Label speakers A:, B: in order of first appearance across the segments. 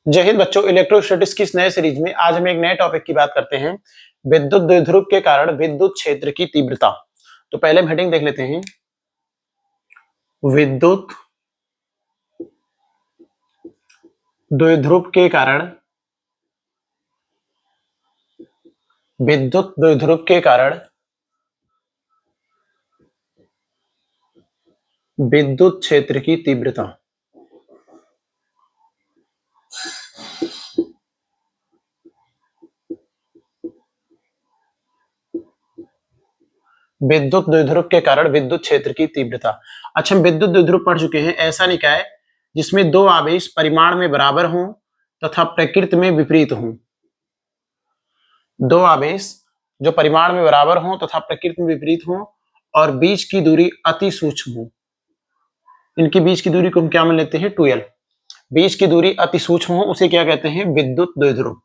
A: जय हिंद बच्चों, इलेक्ट्रोस्टैटिक्स की इस नए सीरीज में आज हम एक नए टॉपिक की बात करते हैं, विद्युत द्विध्रुव के कारण विद्युत क्षेत्र की तीव्रता। तो पहले हम हेडिंग देख लेते हैं, विद्युत द्विध्रुव के कारण विद्युत द्विध्रुव के कारण विद्युत क्षेत्र की तीव्रता। विद्युत द्विध्रुव के कारण विद्युत क्षेत्र की तीव्रता। अच्छा, हम विद्युत द्विध्रुव पढ़ चुके हैं। ऐसा निकाय जिसमें दो आवेश परिमाण में बराबर हों तथा प्रकृति में विपरीत हों। दो आवेश जो परिमाण में बराबर हों तथा प्रकृति में विपरीत हों और बीच की दूरी अति सूक्ष्म हो। इनके बीच की दूरी को हम क्या मान लेते हैं? 2l। बीच की दूरी अति सूक्ष्म हो उसे क्या कहते हैं? विद्युत द्विध्रुव।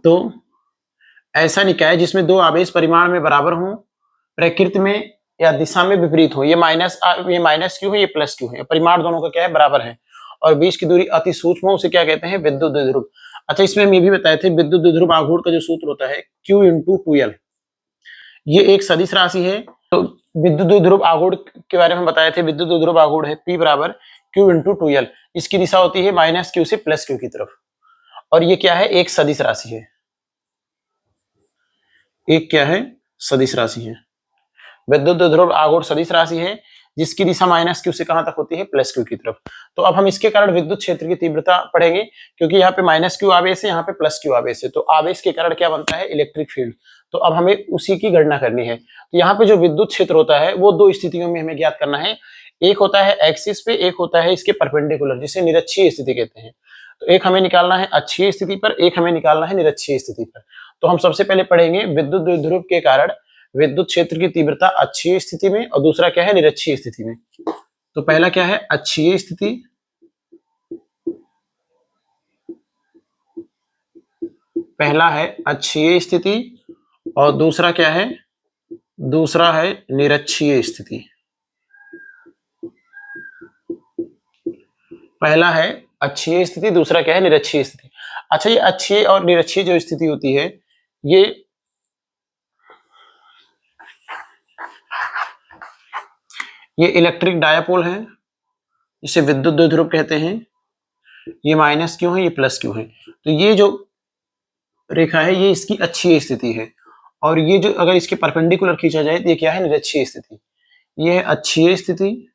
A: तो ऐसा निकाय जिसमें दो आवेश परिमाण में बराबर हों, प्रकृति में या दिशा में विपरीत हो। ये माइनस क्यों है, ये प्लस क्यों है? परिमाण दोनों का क्या है? बराबर है। और बीच की दूरी अति सूक्ष्म हो उसे क्या कहते हैं? विद्युत द्विध्रुव। अच्छा, इसमें हम ये भी बताए थे, विद्युत द्विध्रुव आघूर्ण का जो सूत्र होता है Q × 2l। ये एक सदिश राशि है। तो विद्युत द्विध्रुव आघूर्ण के बारे में बताए थे। विद्युत द्विध्रुव आघूर्ण है P बराबर Q × 2l। इसकी दिशा होती है -Q से +Q की तरफ। और ये क्या है? एक सदिश राशि है। एक क्या है? सदिश राशि है। विद्युत द्विध्रुव आघूर्ण सदिश राशि है जिसकी दिशा -Q से कहां तक होती है? +Q की तरफ। तो अब हम इसके कारण विद्युत क्षेत्र की तीव्रता पढ़ेंगे, क्योंकि यहाँ पे -Q आवेश है, यहाँ पे +Q आवेश है। तो आवेश के कारण क्या बनता है? Electric field. तो अब हमें उसी की गणना करनी है। तो यहाँ पे जो विद्युत क्षेत्र होता है वो दो स्थितियों में हमें ज्ञात करना है। एक होता है एक्सिस पे, एक होता है इसके परपेंडिकुलर, जिसे निरक्षीय स्थिति कहते हैं। तो एक हमें निकालना है अक्षीय स्थिति पर, एक हमें निकालना है निरक्षीय स्थिति पर। तो हम सबसे पहले पढ़ेंगे विद्युत द्विध्रुव के कारण विद्युत क्षेत्र की तीव्रता अक्षीय स्थिति में, और दूसरा क्या है? निरक्षीय स्थिति में। तो पहला क्या है? अक्षीय स्थिति। पहला है अक्षीय स्थिति और दूसरा क्या है? दूसरा है निरक्षीय स्थिति। पहला है अक्षीय स्थिति, दूसरा क्या है? निरक्षीय स्थिति। अच्छा, ये अक्षीय और निरक्षीय जो स्थिति होती है, ये इलेक्ट्रिक डायपोल है, इसे विद्युत द्विध्रुव कहते हैं। ये -Q है, ये +Q है। तो ये जो रेखा है ये इसकी अक्षीय स्थिति है, और ये जो अगर इसके परपेंडिकुलर खींचा जाए तो ये क्या है? निरक्षीय स्थिति। ये है अक्षीय स्थिति,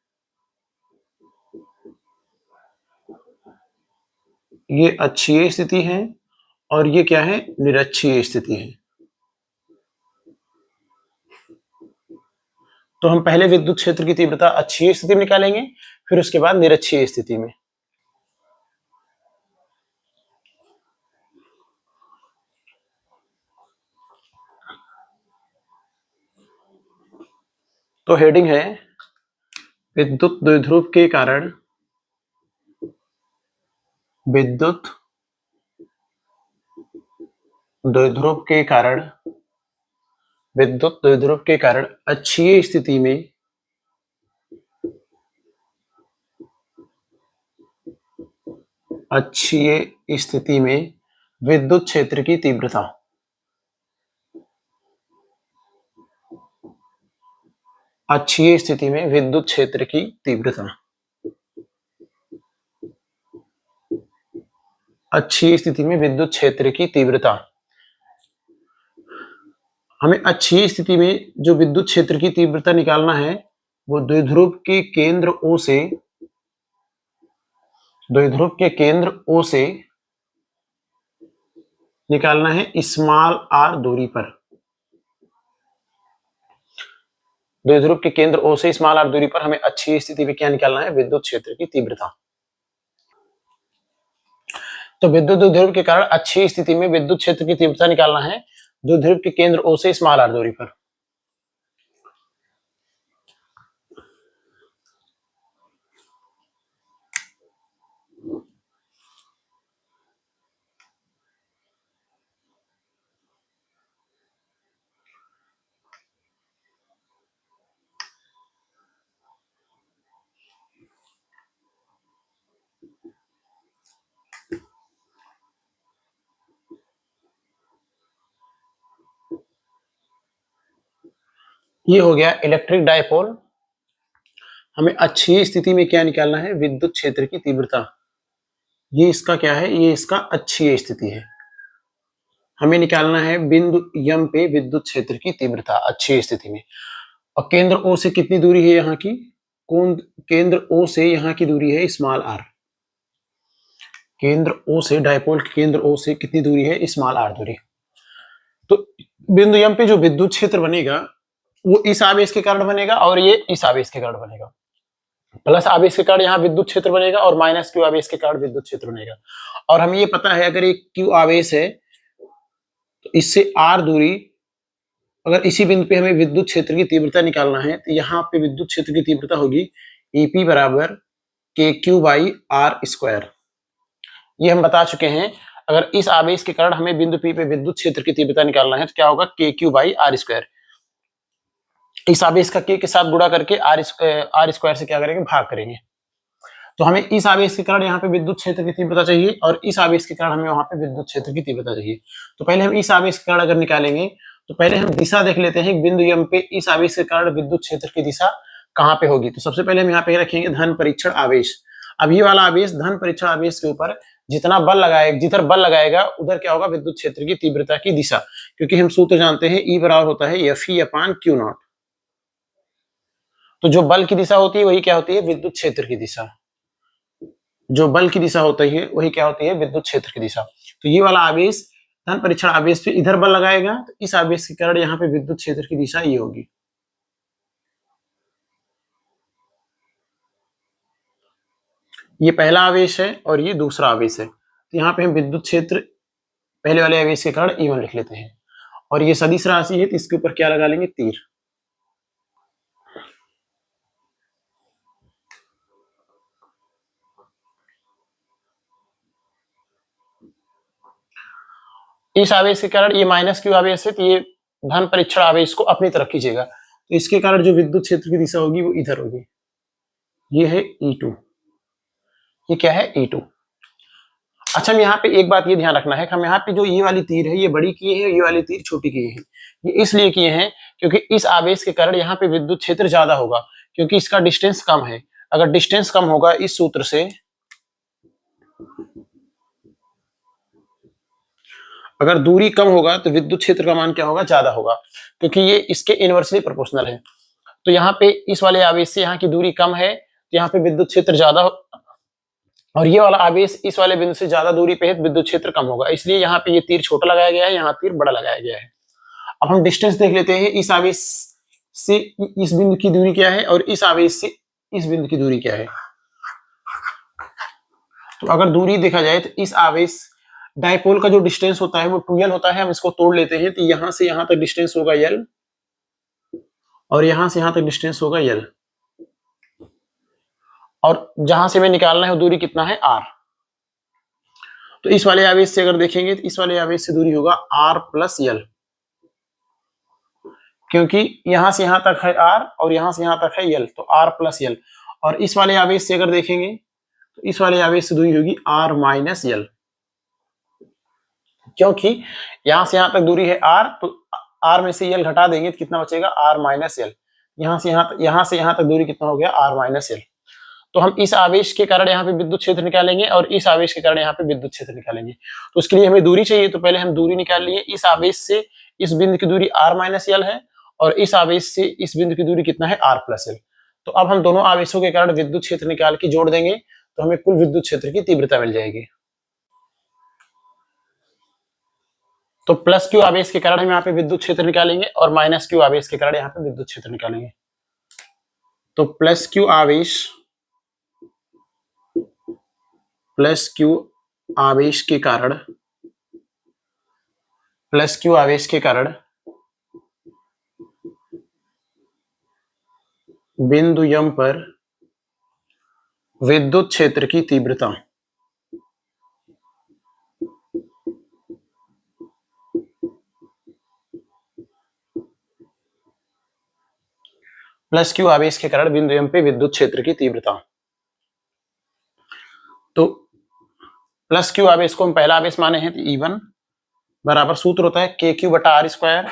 A: ये अक्षीय स्थिति है, और ये क्या है? निरक्षीय स्थिति है। तो हम पहले विद्युत क्षेत्र की तीव्रता अक्षीय स्थिति में निकालेंगे, फिर उसके बाद निरक्षीय स्थिति में। तो हेडिंग है, विद्युत द्विध्रुव के कारण विद्युत द्विध्रुव के कारण विद्युत द्विध्रुव के कारण अक्षीय स्थिति में अक्षीय स्थिति में विद्युत क्षेत्र की तीव्रता। अक्षीय स्थिति में विद्युत क्षेत्र की तीव्रता। अक्षीय स्थिति में विद्युत क्षेत्र की तीव्रता। हमें अक्षीय स्थिति में जो विद्युत क्षेत्र की तीव्रता निकालना है वो द्विध्रुव के केंद्र O से, द्विध्रुव के केंद्र O से निकालना है r दूरी पर। द्विध्रुव के केंद्र O से r दूरी पर हमें अक्षीय स्थिति में क्या निकालना है? विद्युत क्षेत्र की तीव्रता। तो विद्युत द्विध्रुव के कारण अक्षीय स्थिति में विद्युत क्षेत्र की तीव्रता निकालना है द्विध्रुव के केंद्र O से r दूरी पर। ये हो गया इलेक्ट्रिक डायपोल। हमें अक्षीय स्थिति में क्या निकालना है? विद्युत क्षेत्र की तीव्रता। ये इसका क्या है? ये इसका अक्षीय स्थिति है। हमें निकालना है बिंदु यम पे विद्युत क्षेत्र की तीव्रता अक्षीय स्थिति में। और केंद्र ओ से कितनी दूरी है यहाँ की? कौन केंद्र ओ से यहाँ की दूरी है स्मॉल आर। केंद्र ओ से, डायपोल के केंद्र ओ से कितनी दूरी है? स्मॉल आर दूरी। तो बिंदु यम पे जो विद्युत क्षेत्र बनेगा वो इस आवेश के कारण बनेगा और ये इस आवेश के कारण बनेगा। प्लस आवेश के कारण यहाँ विद्युत क्षेत्र बनेगा और माइनस क्यू आवेश के कारण विद्युत क्षेत्र बनेगा। और हमें ये पता है अगर एक क्यू आवेश है तो इससे आर दूरी, अगर इसी बिंदु पे हमें विद्युत क्षेत्र की तीव्रता निकालना है तो यहाँ पे विद्युत क्षेत्र की तीव्रता होगी ईपी बराबर K Q by are square. ये हम बता चुके हैं। अगर इस आवेश के कारण हमें बिंदु पी पे विद्युत क्षेत्र की तीव्रता निकालना है तो क्या होगा? के क्यू बाई आर स्क्वायर। इस आवेश का के साथ गुणा करके आर स्क्वायर से क्या करेंगे? भाग करेंगे। तो हमें इस आवेश के कारण यहाँ पे विद्युत क्षेत्र की तीव्रता चाहिए और इस आवेश के कारण हमें वहां पे विद्युत क्षेत्र की तीव्रता चाहिए। तो पहले हम इस आवेश के कारण अगर निकालेंगे तो पहले हम दिशा देख लेते हैं। बिंदु यम पे इस आवेश के कारण विद्युत क्षेत्र की दिशा कहाँ पे होगी? तो सबसे पहले हम यहाँ पे रखेंगे धन परीक्षण आवेश। अब ये वाला आवेश धन परीक्षण आवेश के ऊपर जितना बल लगाएगा, जिधर बल लगाएगा उधर क्या होगा? विद्युत क्षेत्र की तीव्रता की दिशा। क्योंकि हम सूत्र जानते हैं ई बराबर होता है F E upon Q not. तो जो बल की दिशा होती है वही क्या होती है? विद्युत क्षेत्र की दिशा। जो बल की दिशा होती है वही क्या होती है? विद्युत क्षेत्र की दिशा। तो ये वाला आवेश धन परीक्षण आवेश पे इधर बल लगाएगा तो इस आवेश के कारण यहाँ पे विद्युत क्षेत्र की दिशा ये होगी। ये पहला आवेश है और ये दूसरा आवेश है। तो यहाँ पे हम विद्युत क्षेत्र पहले वाले आवेश के कारण E1 लिख लेते हैं। और ये सदिश राशि है तो इसके ऊपर क्या लगा लेंगे? तीर। इस आवेश के कारण ये माइनस क्यू आवेश है तो ये धन परीक्षण आवेश को अपनी तरफ खींचेगा। तो इसके कारण जो विद्युत क्षेत्र की दिशा होगी वो इधर होगी। ये है E2। ये क्या है? E2। अच्छा, हम यहाँ पे एक बात ये ध्यान रखना है कि हम यहाँ पे जो ये वाली तीर है ये बड़ी किए हैं, ये वाली तीर छोटी किए हैं। ये इसलिए किए हैं क्योंकि इस आवेश के कारण यहाँ पे विद्युत क्षेत्र ज्यादा होगा क्योंकि इसका डिस्टेंस कम है। अगर डिस्टेंस कम होगा इस सूत्र से, अगर दूरी कम होगा तो विद्युत क्षेत्र का मान क्या होगा? ज्यादा होगा क्योंकि ये इसके इनवर्सली प्रोपोर्शनल है। तो यहाँ पे इस वाले आवेश से यहाँ की दूरी कम है तो यहाँ पे विद्युत क्षेत्र ज्यादा, और ये वाला आवेश इस वाले बिंदु से ज्यादा दूरी पे है तो विद्युत क्षेत्र कम होगा। इसलिए यहाँ पे ये तीर छोटा लगाया गया है, यहाँ तीर बड़ा लगाया गया है। अब हम डिस्टेंस देख लेते हैं। इस आवेश से इस बिंदु की दूरी क्या है और इस आवेश से इस बिंदु की दूरी क्या है? तो अगर दूरी देखा जाए तो इस आवेश डायपोल का जो डिस्टेंस होता है वो 2l होता है। हम इसको तोड़ लेते हैं तो यहां से यहां तक डिस्टेंस होगा l और यहां से यहां तक डिस्टेंस होगा l, और जहां से हमें निकालना है वो दूरी कितना है? r। तो इस वाले आवेश से अगर देखेंगे तो इस वाले आवेश से दूरी होगा r प्लस l, क्योंकि यहां से यहां तक है r और यहां से यहां तक है l, तो r प्लस l। और इस वाले आवेश से अगर देखेंगे तो इस वाले आवेश से दूरी होगी r माइनस l, क्योंकि यहां से यहां तक दूरी है r, तो r में से l घटा देंगे तो कितना बचेगा? r minus l। यहां से यहां तक दूरी कितना हो गया? r minus l। तो हम इस आवेश के कारण यहाँ पे विद्युत क्षेत्र निकालेंगे और इस आवेश के कारण यहाँ पे विद्युत क्षेत्र निकालेंगे। तो उसके लिए हमें दूरी चाहिए, तो पहले हम दूरी निकाल लिए। इस आवेश से इस बिंदु की दूरी r माइनस l है और इस आवेश से इस बिंदु की दूरी कितना है? r plus l। तो अब हम दोनों आवेशों के कारण विद्युत क्षेत्र निकाल के जोड़ देंगे तो हमें कुल विद्युत क्षेत्र की तीव्रता मिल जाएगी। तो प्लस क्यू आवेश के कारण हम यहाँ पे विद्युत क्षेत्र निकालेंगे और माइनस क्यू आवेश के कारण यहाँ पे विद्युत क्षेत्र निकालेंगे। तो प्लस क्यू आवेश के कारण बिंदु यम पर विद्युत क्षेत्र की तीव्रता प्लस क्यू आवेश के कारण बिंदु यम पे विद्युत क्षेत्र की तीव्रता। तो प्लस क्यू आवेश को हम पहला आवेश माने हैं तो E1 बराबर सूत्र होता है के क्यू बटा आर स्क्वायर।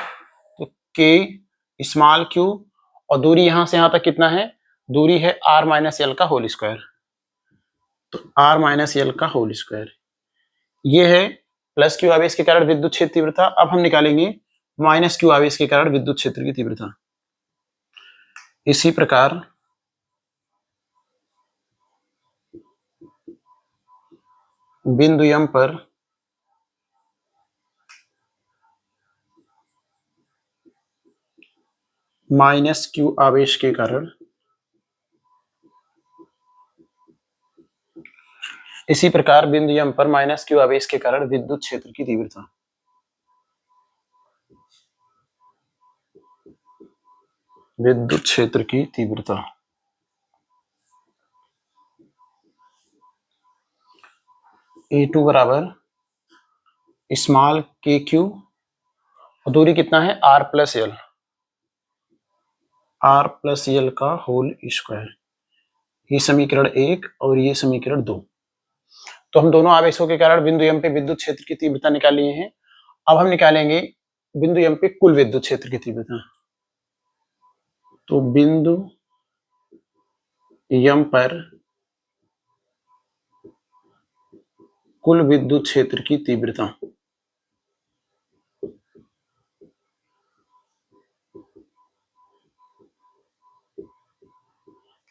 A: तो के स्मॉल क्यू और दूरी यहां से यहां तक कितना है, दूरी है r माइनस एल का होल स्क्वायर। तो r माइनस एल का होल स्क्वायर ये है प्लस क्यू आवेश के कारण विद्युत क्षेत्र तीव्रता। अब हम निकालेंगे माइनस क्यू आवेश के कारण विद्युत क्षेत्र की तीव्रता। इसी प्रकार बिंदु m पर माइनस क्यू आवेश के कारण, इसी प्रकार बिंदु m पर माइनस क्यू आवेश के कारण विद्युत क्षेत्र की तीव्रता। विद्युत क्षेत्र की तीव्रता E2 बराबर स्मॉल के क्यू, दूरी कितना है r plus L, r plus L का होल स्क्वायर। ये समीकरण 1 और ये समीकरण 2। तो हम दोनों आवेशों के कारण बिंदु m पे विद्युत क्षेत्र की तीव्रता निकाल लिए हैं। अब हम निकालेंगे बिंदु m पे कुल विद्युत क्षेत्र की तीव्रता। तो बिंदु m पर कुल विद्युत क्षेत्र की तीव्रता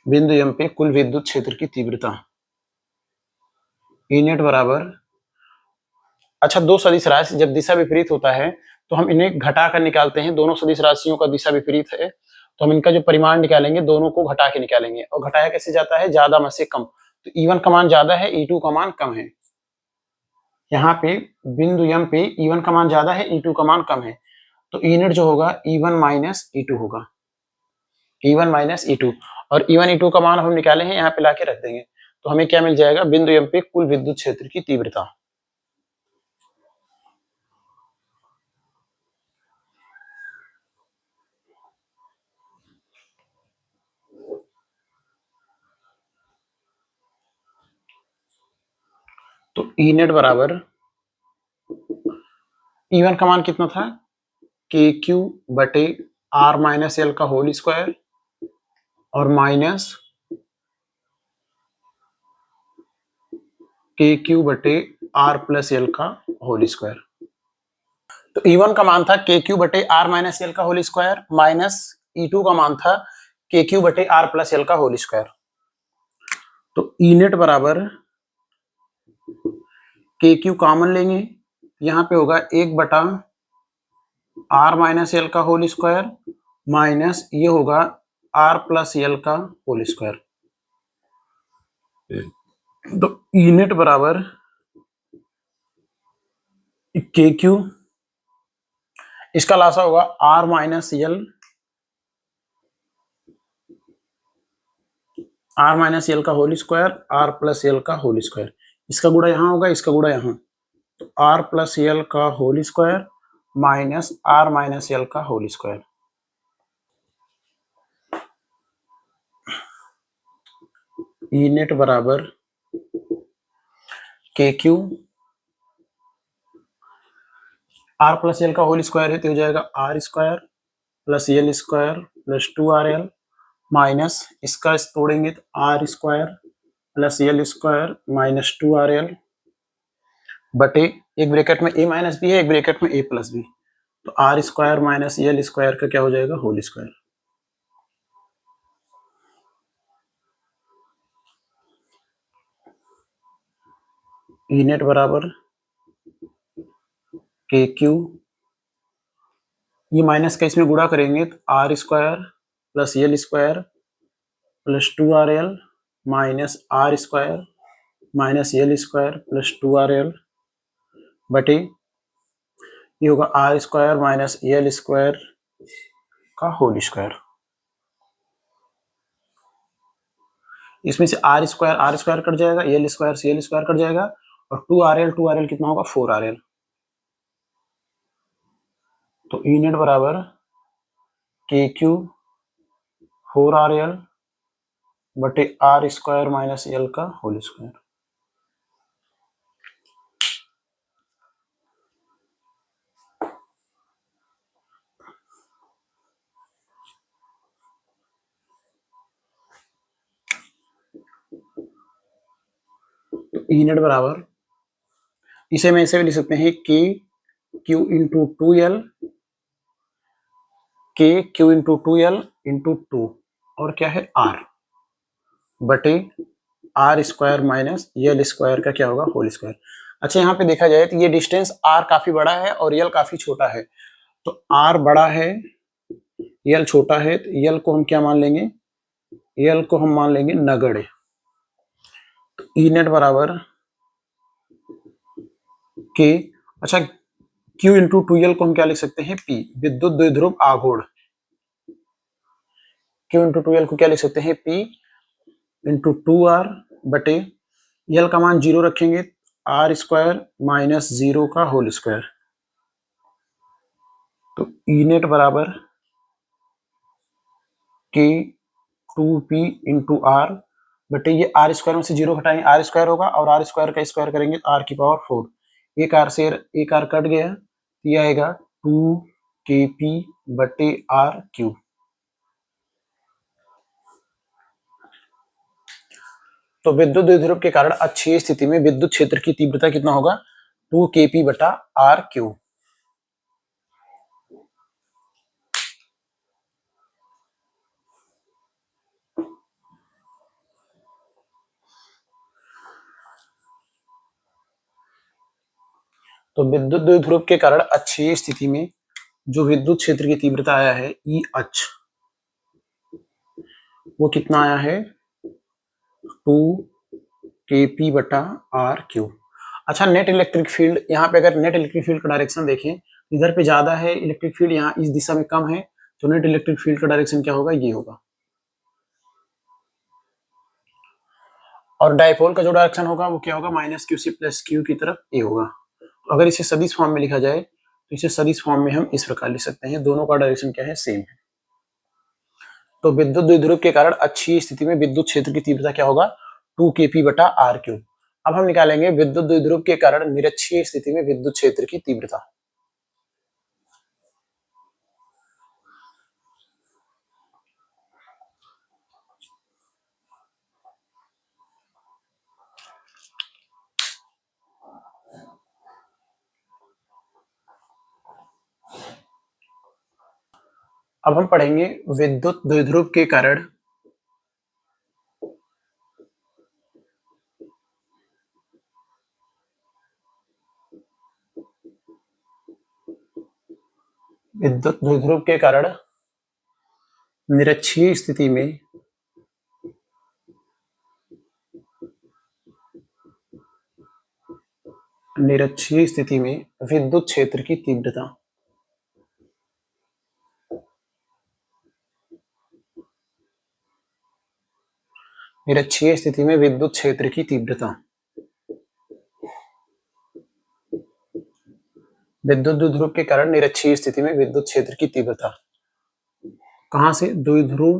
A: बिंदु m पे कुल विद्युत क्षेत्र की तीव्रता E नेट बराबर, अच्छा दो सदिश राशि जब दिशा विपरीत होता है तो हम इन्हें घटा कर निकालते हैं। दोनों सदिश राशियों का दिशा विपरीत है तो हम इनका जो परिमाण निकालेंगे दोनों को घटा के निकालेंगे। और घटाया कैसे जाता है, ज्यादा में से कम। तो E1 का मान ज्यादा है, E2 का मान कम है। यहाँ पे बिंदु M पे E1 का मान ज्यादा है, E2 का मान कम है। तो E नेट जो होगा E1 माइनस E2 होगा, E1 माइनस E2। और E1 E2 का मान हम निकाले हैं, यहाँ पे लाके रख देंगे। तो हमें क्या मिल जाएगा, बिंदु M पे कुल विद्युत क्षेत्र की तीव्रता। तो E नेट बराबर E1 का मान कितना था, के क्यू बटे आर माइनस एल का होल स्क्वायर और माइनस के क्यू बटे आर प्लस एल का होल स्क्वायर। तो E1 का मान था के क्यू बटे आर माइनस एल का होल स्क्वायर माइनस E2 का मान था के क्यू बटे आर प्लस एल का होल स्क्वायर। तो E नेट बराबर के क्यू कॉमन लेंगे, यहाँ पे होगा 1 बटा आर माइनस एल का होल स्क्वायर माइनस ये होगा आर प्लस एल का होल स्क्वायर। तो ई नेट बराबर के क्यू, इसका लासा होगा R minus L, R minus L का whole square R plus L का होल स्क्वायर। इसका गुणा यहाँ होगा, इसका गुणा यहाँ। तो आर प्लस एल का whole square minus R minus L का होल स्क्वायर। ई नेट बराबर K Q, are plus L का होल स्क्वायर है तो हो जाएगा R square plus L square plus 2RL minus इसका तोड़ेंगे तो R square plus L square minus 2RL बटे एक ब्रैकेट में ए माइनस बी है, एक ब्रैकेट में ए प्लस बी। तो R square minus L square का क्या हो जाएगा, होल स्क्वायर। ई नेट बराबर के क्यू, ये माइनस का इसमें गुणा करेंगे तो R square plus L square plus 2RL minus R square minus L square plus 2RL बटे ये होगा R square minus L square का होल स्क्वायर। इसमें से आर स्क्वायर कट जाएगा, एल स्क्वायर से एल स्क्वायर कट जाएगा और 2RL कितना होगा, 4RL। तो ई नेट बराबर के क्यू 4RL बटे आर स्क्वायर माइनस एल का होल स्क्वायर। ई नेट बराबर, इसे मैं ऐसे भी लिख सकते हैं K Q into two L, K Q into two L into two, और क्या है आर बटे R square minus L square का क्या होगा होल स्क्वायर। अच्छा यहाँ पे देखा जाए तो ये डिस्टेंस आर काफी बड़ा है और यल काफी छोटा है, तो आर बड़ा है यल छोटा है, तो यल को हम क्या मान लेंगे, यल को हम मान लेंगे नगण्य। तो ई नेट बराबर के, अच्छा Q इंटू टू यल को हम क्या लिख सकते हैं P, विद्युत द्विध्रुव आघूर्ण। Q इंटू टू यल को क्या लिख सकते हैं P इंटू टू आर बटे यल का मान 0 रखेंगे, आर स्क्वायर माइनस 0 का होल स्क्वायर। तो ई नेट बराबर के टू पी इंटू आर बटे ये आर स्क्वायर में से 0 घटाएंगे आर स्क्वायर होगा, और आर स्क्वायर का स्क्वायर करेंगे तो आर की पावर 4, एक आर से एक आर कट गया, ये आएगा 2 के पी बटे आर क्यू। तो विद्युत द्विध्रुव के कारण अक्षीय स्थिति में विद्युत क्षेत्र की तीव्रता कितना होगा, 2 के पी बटा आर क्यू। तो विद्युत द्विध्रुव के कारण अक्षीय स्थिति में जो विद्युत क्षेत्र की तीव्रता आया है ई अक्ष, वो कितना आया है 2 के पी बटा आर क्यू। अच्छा नेट इलेक्ट्रिक फील्ड, यहाँ पे अगर नेट इलेक्ट्रिक फील्ड का डायरेक्शन देखें, इधर पे ज्यादा है इलेक्ट्रिक फील्ड, यहाँ इस दिशा में कम है, तो नेट इलेक्ट्रिक फील्ड का डायरेक्शन क्या होगा, ये होगा। और डायपोल का जो डायरेक्शन होगा वो क्या होगा, माइनस क्यू से प्लस क्यू की तरफ ए होगा। तो अगर इसे सदिश फॉर्म में लिखा जाए तो इसे सदिश फॉर्म में हम इस प्रकार लिख सकते हैं, दोनों का डायरेक्शन क्या है, सेम है। तो विद्युत द्विध्रुव के कारण अक्षीय स्थिति में विद्युत क्षेत्र की तीव्रता क्या होगा, 2 के पी बटा आर क्यू। अब हम निकालेंगे विद्युत द्विध्रुव के कारण निरक्षीय स्थिति में विद्युत क्षेत्र की तीव्रता। अब हम पढ़ेंगे विद्युत द्विध्रुव के कारण विद्युत द्विध्रुव के कारण निरक्षीय स्थिति में विद्युत क्षेत्र की तीव्रता। निरक्षीय स्थिति में विद्युत क्षेत्र की तीव्रता, विद्युत द्विध्रुव के कारण निरक्षीय स्थिति में विद्युत क्षेत्र की तीव्रता कहां से, द्विध्रुव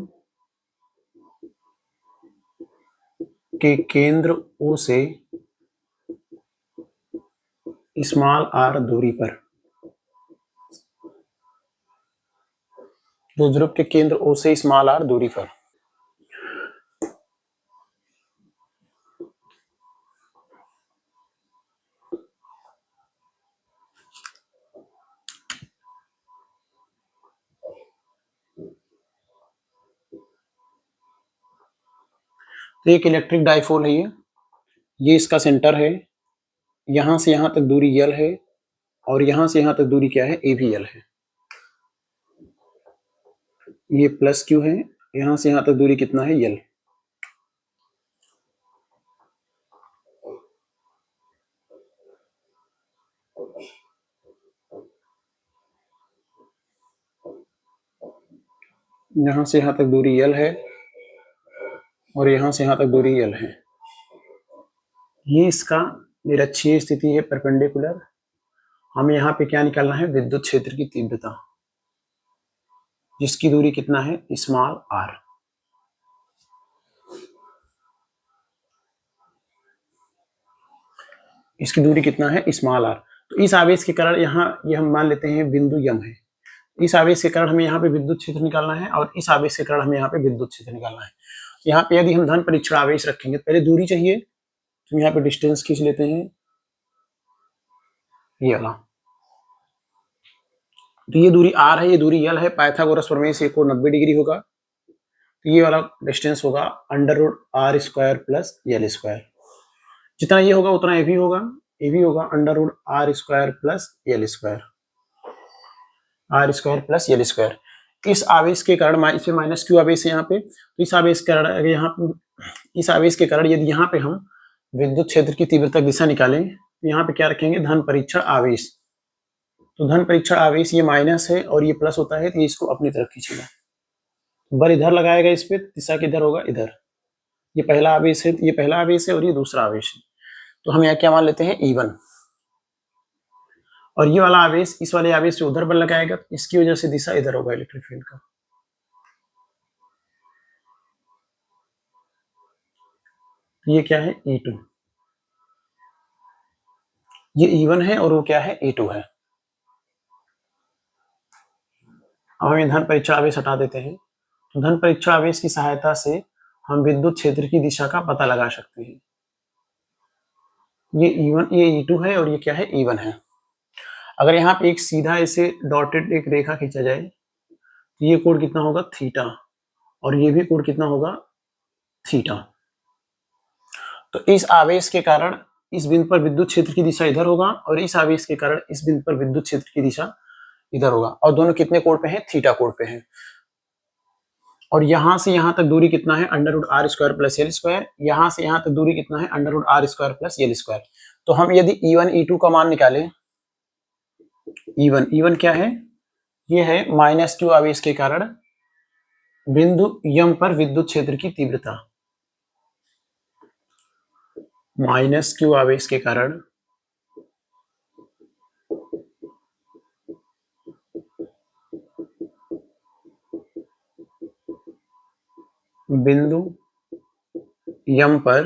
A: के केंद्र ओ से स्मॉल आर दूरी पर, द्विध्रुव के केंद्र ओ से स्मॉल आर दूरी पर। तो एक इलेक्ट्रिक डाइपोल है, ये इसका सेंटर है, यहां से यहां तक दूरी यल है, और यहां से यहां तक दूरी क्या है, ए भी यल है। ये प्लस क्यू है, यहां से यहां तक दूरी कितना है, यल। यहां से यहां तक दूरी यल है, और यहां से यहां तक दूरी यल है। ये इसका निरक्षीय स्थिति है परपेंडिकुलर। हमें यहाँ पे क्या निकालना है, विद्युत क्षेत्र की तीव्रता, जिसकी दूरी कितना है, स्मॉल आर। इसकी दूरी कितना है, स्मॉल आर। तो इस आवेश के कारण यहाँ ये हम मान लेते हैं बिंदु यम है, इस आवेश के कारण हमें यहाँ पे विद्युत क्षेत्र निकालना है, और इस आवेश के कारण हमें यहाँ पे विद्युत क्षेत्र निकालना है। यहाँ पे यदि हम धन परीक्षण आवेश रखेंगे, पहले दूरी चाहिए, तो यहाँ पे डिस्टेंस खींच लेते हैं ये वाला। तो ये दूरी r है, ये दूरी l है। पाइथागोरस प्रमेय से कोण 90 डिग्री होगा। तो ये वाला डिस्टेंस होगा √r² प्लस l स्क्वायर। जितना ये होगा उतना ये भी होगा, ये भी होगा √r² plus l square, r² plus l square. इस आवेश के कारण, इसमें माइनस क्यू आवेश है यहाँ पे, तो इस आवेश के कारण, अगर यहाँ इस आवेश के कारण यदि यहाँ पे हम विद्युत क्षेत्र की तीव्रता दिशा निकालें तो यहाँ पे क्या रखेंगे, धन परीक्षण आवेश। तो धन परीक्षण आवेश ये माइनस है और ये प्लस होता है, तो ये इसको अपनी तरफ खींचेगा। बल इधर लगाएगा इस पे, दिशा किधर होगा, इधर। ये पहला आवेश है, ये पहला आवेश है और ये दूसरा आवेश है। तो हम यहाँ क्या मान लेते हैं, E1। और ये वाला आवेश इस वाले आवेश से उधर बल लगाएगा, इसकी वजह से दिशा इधर होगा इलेक्ट्रिक फील्ड का। ये क्या है, E2। ये E1 है और वो क्या है, E2 है। अब हम धन परीक्षण आवेश हटा देते हैं। तो धन परीक्षण आवेश की सहायता से हम विद्युत क्षेत्र की दिशा का पता लगा सकते हैं। ये E1, ये E2 है और ये क्या है, E1 है। अगर यहाँ पे एक सीधा ऐसे डॉटेड एक रेखा खींचा जाए तो ये कोण कितना होगा, थीटा, और ये भी कोण कितना होगा, थीटा। तो इस आवेश के कारण इस बिंदु पर विद्युत क्षेत्र की दिशा इधर होगा और इस आवेश के कारण इस बिंदु पर विद्युत क्षेत्र की दिशा इधर होगा, और दोनों कितने कोण पे हैं, थीटा कोण पे हैं। और यहां से यहां तक दूरी कितना है, √r² प्लस l स्क्वायर। यहां से यहां तक दूरी कितना है, √r² प्लस l स्क्वायर। तो हम यदि E1 E2 का मान निकालें, E1 क्या है, ये है माइनस क्यू आवेश के कारण बिंदु यम पर विद्युत क्षेत्र की तीव्रता। माइनस क्यू आवेश के कारण बिंदु यम पर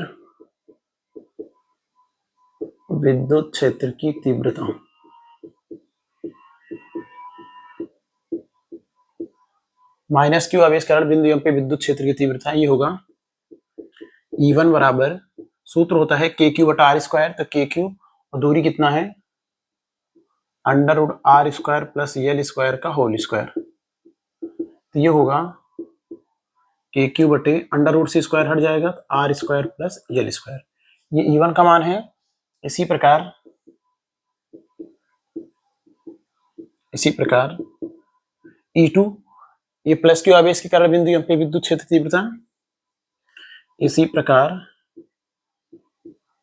A: विद्युत क्षेत्र की तीव्रता। माइनस क्यू आवेश कारण बिंदु यम पे विद्युत क्षेत्र की तीव्रता ये होगा E1 बराबर, सूत्र होता है KQ/r²। तो KQ और दूरी कितना है, √r² प्लस l स्क्वायर का होल स्क्वायर। तो ये होगा KQ बटे अंडर रूट से स्क्वायर हट जाएगा, r² प्लस l स्क्वायर। ये E1 का मान है। इसी प्रकार E2, ये प्लस क्यू आवेश के कारण बिंदु यम पे विद्युत क्षेत्र तीव्रता। इसी प्रकार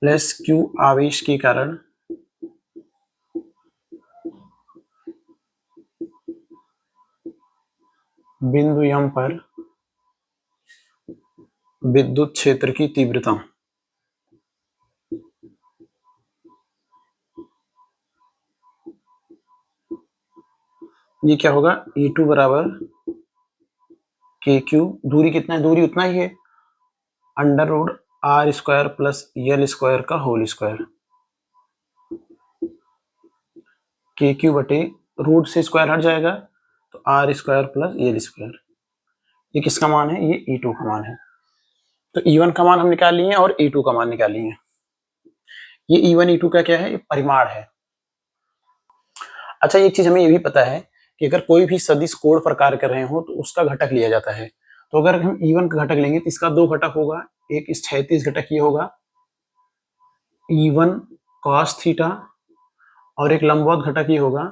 A: प्लस क्यू आवेश के कारण बिंदु यम पर विद्युत क्षेत्र की तीव्रता। ये क्या होगा, E2 बराबर KQ, दूरी कितना है, दूरी उतना ही है, √r² प्लस l स्क्वायर का होल स्क्वायर। KQ बटे रूट से स्क्वायर हट जाएगा तो r² प्लस l स्क्वायर। ये किसका मान है, ये E2 का मान है। तो E1 का मान हम निकाल लिए और E2 का मान निकाल लिए। ये E1 E2 का क्या है, ये परिमाण है। अच्छा, एक चीज हमें ये भी पता है कि अगर कोई भी सदिश कोण पर कार्य कर रहे हो तो उसका घटक लिया जाता है। तो अगर हम E1 का घटक लेंगे तो इसका दो घटक होगा, एक इस क्षैतिज घटक ये होगा E1 cos थीटा और एक लंबवत घटक ये होगा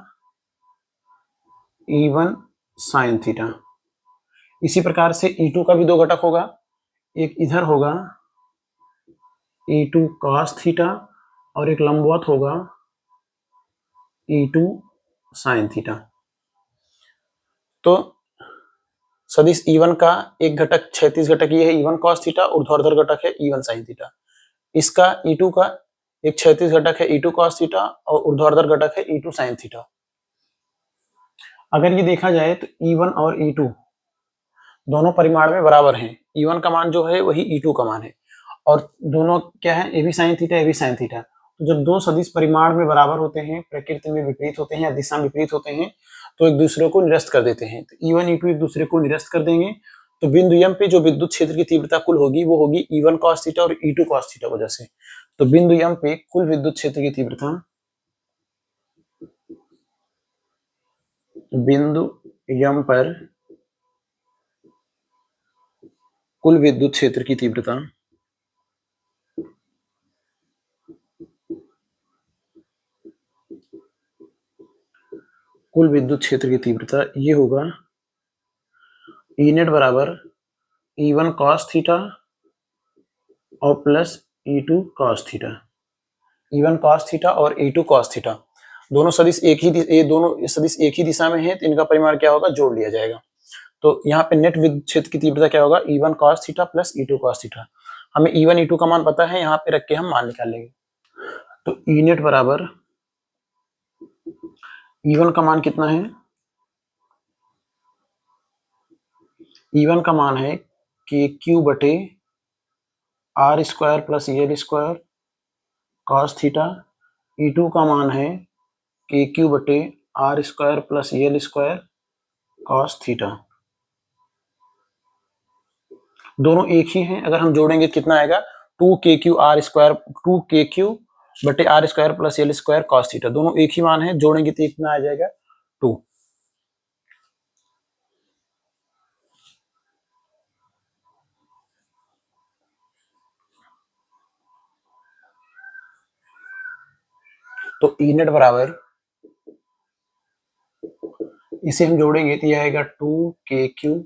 A: E1 sin थीटा। इसी प्रकार से E2 का भी दो घटक होगा, एक इधर होगा E2 cos थीटा और एक लंबवत होगा E2 sin थीटा। तो सदिश E1 का एक घटक क्षैतिज घटक ये है E1 cos थीटा, ऊर्ध्वाधर घटक है E1 sin थीटा। इसका E2 का एक क्षैतिज घटक है E2 cos थीटा और ऊर्ध्वाधर घटक है E2 sin थीटा। अगर ये देखा जाए तो E1 और E2 दोनों परिमाण में बराबर हैं। E1 का मान जो है वही E2 का मान है और दोनों क्या है, ए भी साइन थीटा, ए भी साइन थीटा। तो जब दो सदिश परिमाण में बराबर होते हैं, प्रकृति में विपरीत होते हैं या दिशा में विपरीत होते हैं तो एक दूसरे को निरस्त कर देते हैं। तो E1 E2 एक दूसरे को निरस्त कर देंगे तो बिंदु यम पे जो विद्युत क्षेत्र की तीव्रता कुल होगी वो होगी E1 cos थीटा और E2 cos थीटा वजह से। तो बिंदु यम पे कुल विद्युत क्षेत्र की तीव्रता, बिंदु यम पर कुल विद्युत क्षेत्र की तीव्रता कुल विद्युत क्षेत्र की तीव्रता ये होगा ई नेट बराबर E1 cos थीटा और plus E2 cos theta. E1 cos theta और E2 cos थीटा दोनों सदिश ये दोनों सदिश एक ही दिशा में है, तो इनका परिमाण क्या होगा, जोड़ लिया जाएगा। तो यहाँ पे नेट विद्युत क्षेत्र की तीव्रता क्या होगा, E1 cos theta plus E2 cos theta. हमें E1 E2 का मान पता है, यहाँ पे रख के हम मान निकालेंगे। तो E नेट बराबर E1 का मान कितना है, E1 का मान है KQ बटे R square plus L square cos theta. E2 का मान है KQ बटे R square plus L square cos theta. दोनों एक ही हैं, अगर हम जोड़ेंगे कितना आएगा, 2KQ बटे R square plus L square cos theta. दोनों एक ही मान है, जोड़ेंगे तो कितना आ जाएगा, 2। तो ई नेट बराबर, इसे हम जोड़ेंगे तो यह आएगा 2KQ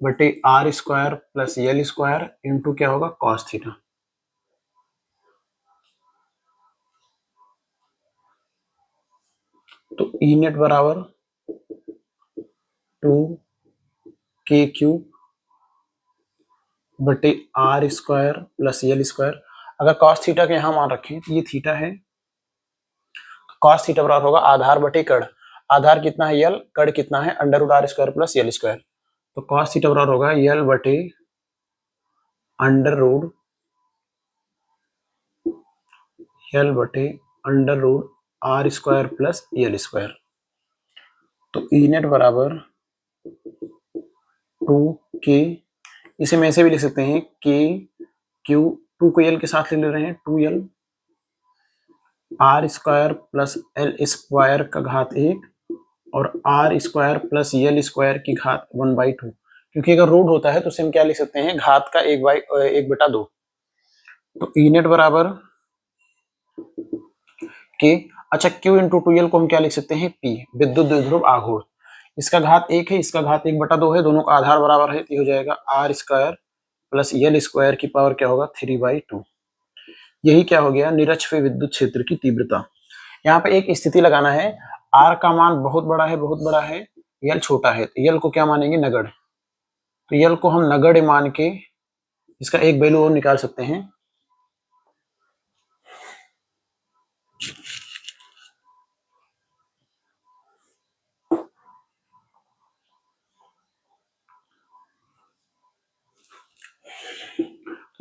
A: बटे R square plus L square into क्या होगा, cos थीटा। तो ई नेट बराबर 2KQ बटे R square plus L square. अगर cos थीटा के यहाँ मान रखें तो ये थीटा है, cos थीटा बराबर होगा आधार बटे कड़। आधार कितना है, यल, कड़ कितना है, under root R square plus L square. तो cos थीटा बराबर होगा यल बटे under root R square plus L square. तो ई नेट बराबर 2K, इसे मैं ऐसे भी लिख सकते हैं KQ, 2 को एल के साथ ले रहे हैं, 2L R square plus L square का घात 1 और R square plus L square की घात 1/2। क्योंकि अगर रूट होता है तो उसे हम क्या लिख सकते हैं, घात का 1/2। तो ई नेट बराबर के, अच्छा Q इंटू 2L को हम क्या लिख सकते हैं, P, विद्युत द्विध्रुव आघूर्ण। इसका घात 1 है, इसका घात 1/2 है, दोनों का आधार बराबर है, तो हो जाएगा R square plus L square की पावर क्या होगा, 3/2। यही क्या हो गया, निरक्ष विद्युत क्षेत्र की तीव्रता। यहाँ पे एक स्थिति लगाना है, आर का मान बहुत बड़ा है, यल छोटा है, तो यल को क्या मानेंगे, नगण्य। तो यल को हम नगण्य मान के इसका एक वैल्यू और निकाल सकते हैं।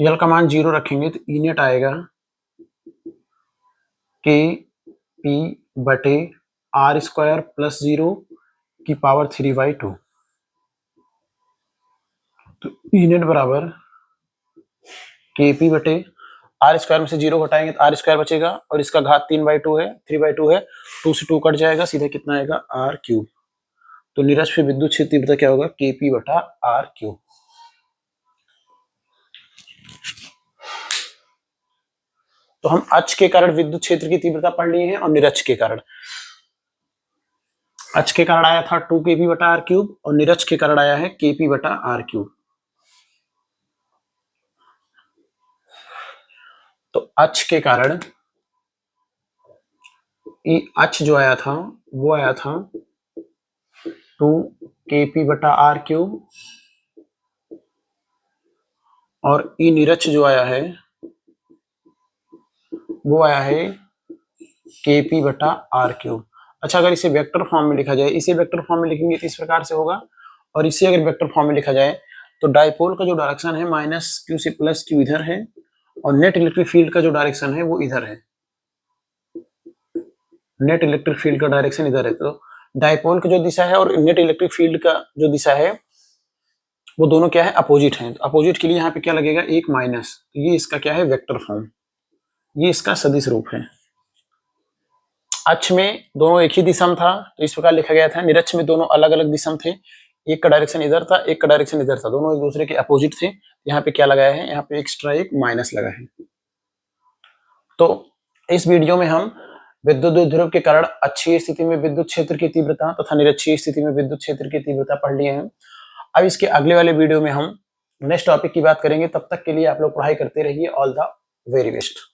A: यल का मान 0 रखेंगे तो ई नेट आएगा KP बटे आर स्क्वायर प्लस 0 की पावर 3/2। तो ई नेट बराबर KP बटे आर स्क्वायर में से 0 घटाएंगे तो आर स्क्वायर बचेगा, और इसका घात 3/2 है, 3/2 है, 2 से 2 कट जाएगा, सीधा कितना आएगा, R3। तो निरक्ष विद्युत क्षेत्र तीव्रता क्या होगा, KP बटा R3। तो हम अक्ष के कारण विद्युत क्षेत्र की तीव्रता पढ़ लिए हैं, और निरक्ष के कारण, अक्ष के कारण आया था 2KP बटा R3 और निरक्ष के कारण आया है KP बटा R3। तो अक्ष के कारण अक्ष जो आया था वो आया था 2KP बटा R3, और ई निरक्ष जो आया है वो आया है KP बटा R3। अच्छा, अगर इसे वेक्टर फॉर्म में लिखा जाए, इसे वेक्टर फॉर्म में लिखेंगे तो इस प्रकार से होगा, और इसे अगर वेक्टर फॉर्म में लिखा जाए तो डायपोल का जो डायरेक्शन है -Q से +Q इधर है, और नेट इलेक्ट्रिक फील्ड का जो डायरेक्शन है वो इधर है, नेट इलेक्ट्रिक फील्ड का डायरेक्शन इधर है। तो डायपोल की जो दिशा है और नेट इलेक्ट्रिक फील्ड का जो दिशा है वो दोनों क्या है, अपोजिट हैं। तो अपोजिट के लिए यहाँ पे क्या लगेगा, एक माइनस, तो ये इसका क्या है, वेक्टर फॉर्म। ये इसका सदिश रूप है। अक्ष में दोनों एक ही दिशा में था तो इस प्रकार लिखा गया था। निरक्ष में दोनों अलग अलग दिशा में थे, एक का डायरेक्शन इधर था, एक का डायरेक्शन इधर था, दोनों एक दूसरे के अपोजिट थे। यहाँ पे क्या लगाया है, यहाँ पे एक्स्ट्रा एक माइनस लगा है। तो इस वीडियो में हम विद्युत द्विध्रुव के कारण अक्षीय स्थिति में विद्युत क्षेत्र की तीव्रता तथा निरक्षीय स्थिति में विद्युत क्षेत्र की तीव्रता पढ़ लिए हैं। अब इसके अगले वाले वीडियो में हम नेक्स्ट टॉपिक की बात करेंगे। तब तक के लिए आप लोग पढ़ाई करते रहिए। All the very best.